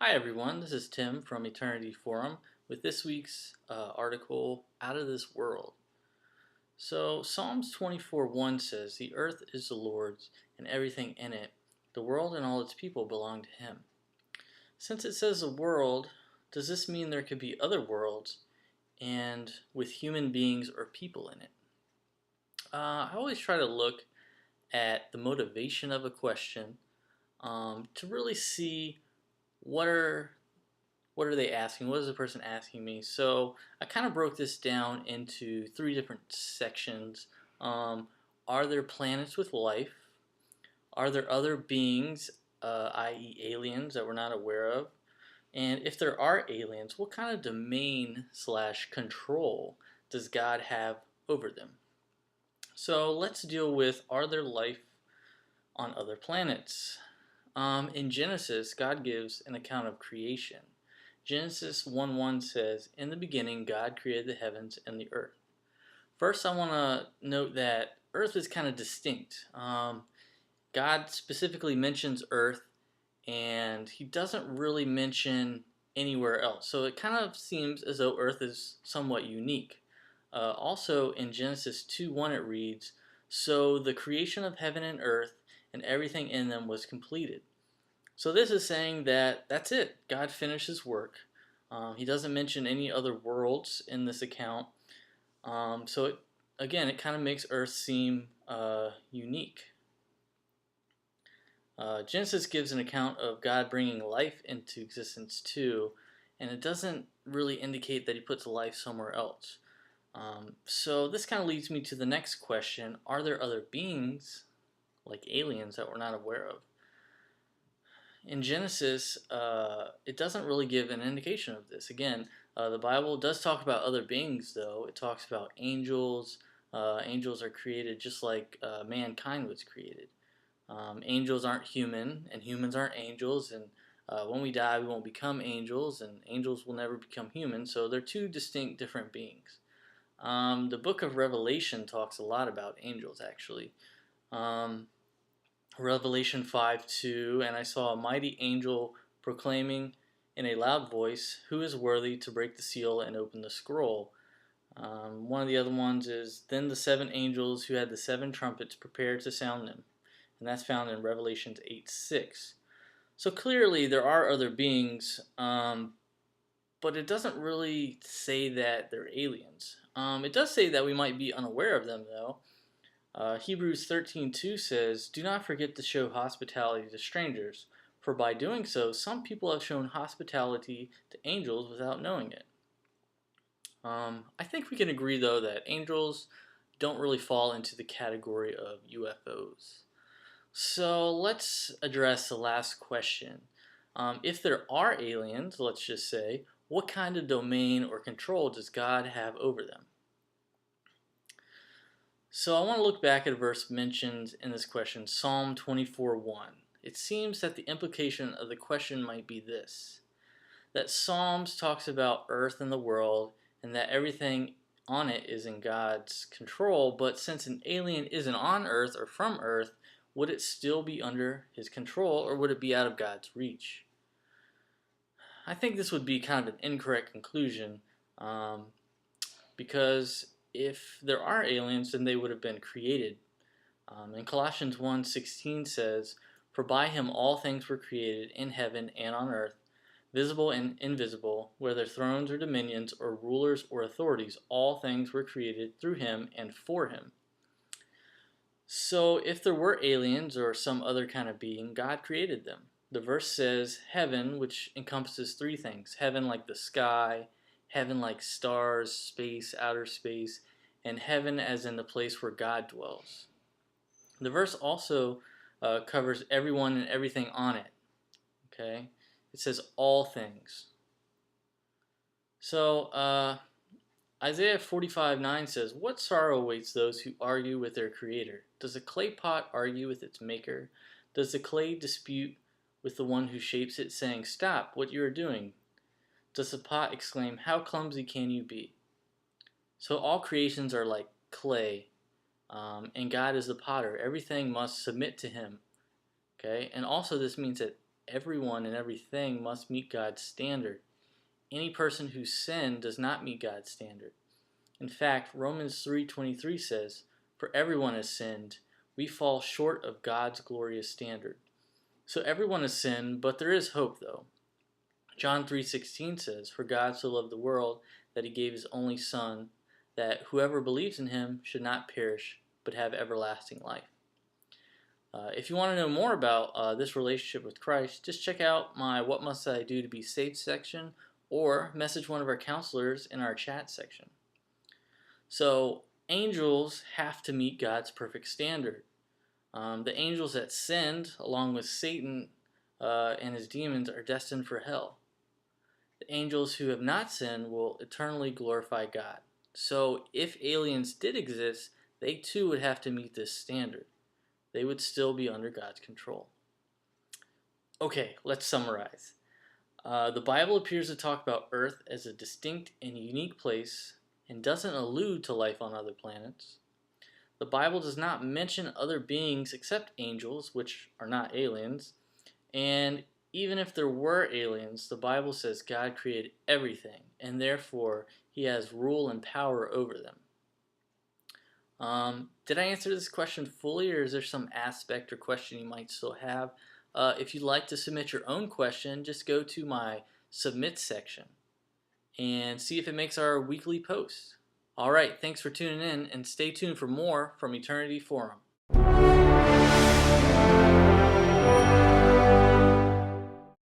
Hi everyone, this is Tim from Eterniti Forum with this week's article, Out of This World. So Psalms 24:1 says, "The earth is the Lord's and everything in it. The world and all its people belong to Him." Since it says the world, does this mean there could be other worlds and with human beings or people in it? I always try to look at the motivation of a question to really see what are what are they asking? What is the person asking me? So I kind of broke this down into three different sections. Um, are there planets with life? Are there other beings, i.e. aliens, that we're not aware of? And if there are aliens, what kind of domain slash control does God have over them? So let's deal with, are there life on other planets? In Genesis, God gives an account of creation. Genesis 1:1 says, "In the beginning, God created the heavens and the earth." First, I want to note that earth is kind of distinct. God specifically mentions earth, and he doesn't really mention anywhere else. So it kind of seems as though earth is somewhat unique. Also, in Genesis 2:1, it reads, "So the creation of heaven and earth and everything in them was completed." So this is saying that that's it. God finished his work. He doesn't mention any other worlds in this account. Again, it kind of makes Earth seem unique. Genesis gives an account of God bringing life into existence too, and it doesn't really indicate that he puts life somewhere else. So this kind of leads me to the next question. Are there other beings, like aliens, that we're not aware of? In Genesis, it doesn't really give an indication of this. Again, the Bible does talk about other beings, though. It talks about angels. Angels are created just like mankind was created. Angels aren't human, and humans aren't angels, and when we die, we won't become angels, and angels will never become human, so they're two distinct, different beings. The book of Revelation talks a lot about angels, actually. Um, Revelation 5:2, "And I saw a mighty angel proclaiming in a loud voice, 'Who is worthy to break the seal and open the scroll?'" One of the other ones is, "Then the seven angels who had the seven trumpets prepared to sound them." And that's found in Revelation 8:6. So clearly there are other beings, but it doesn't really say that they're aliens. It does say that we might be unaware of them, though. Hebrews 13:2 says, "Do not forget to show hospitality to strangers, for by doing so, some people have shown hospitality to angels without knowing it." I think we can agree, though, that angels don't really fall into the category of UFOs. So let's address the last question. If there are aliens, let's just say, what kind of domain or control does God have over them? So I want to look back at a verse mentioned in this question, Psalm 24:1. It seems that the implication of the question might be this, that Psalms talks about earth and the world, and that everything on it is in God's control, but since an alien isn't on earth or from earth, would it still be under his control, or would it be out of God's reach? I think this would be kind of an incorrect conclusion, because if there are aliens, then they would have been created. And Colossians 1:16 says, "For by him all things were created in heaven and on earth, visible and invisible, whether thrones or dominions or rulers or authorities, all things were created through him and for him." So if there were aliens or some other kind of being, God created them. The verse says heaven, which encompasses three things: heaven like the sky, heaven like stars, space, outer space, and heaven as in the place where God dwells. The verse also covers everyone and everything on it. Okay? It says all things. So Isaiah 45:9 says, "What sorrow awaits those who argue with their creator? Does a clay pot argue with its maker? Does the clay dispute with the one who shapes it, saying, 'Stop what you are doing'? Does the pot exclaim, 'How clumsy can you be?'" So all creations are like clay, and God is the potter. Everything must submit to him. Okay, and also this means that everyone and everything must meet God's standard. Any person who sinned does not meet God's standard. In fact, Romans 3:23 says, "For everyone has sinned, we fall short of God's glorious standard." So everyone has sinned, but there is hope though. John 3:16 says, "For God so loved the world that he gave his only Son, that whoever believes in him should not perish, but have everlasting life." If you want to know more about this relationship with Christ, just check out my "What Must I Do to Be Saved" section, or message one of our counselors in our chat section. So, angels have to meet God's perfect standard. The angels that sinned, along with Satan and his demons, are destined for hell. The angels who have not sinned will eternally glorify God. So, if aliens did exist, they too would have to meet this standard. They would still be under God's control. Okay, let's summarize. The Bible appears to talk about Earth as a distinct and unique place and doesn't allude to life on other planets. The Bible does not mention other beings except angels, which are not aliens. And even if there were aliens, the Bible says God created everything, and therefore he has rule and power over them. Did I answer this question fully, or is there some aspect or question you might still have? If you'd like to submit your own question, just go to my submit section and see if it makes our weekly post. All right, thanks for tuning in, and stay tuned for more from Eternity Forum.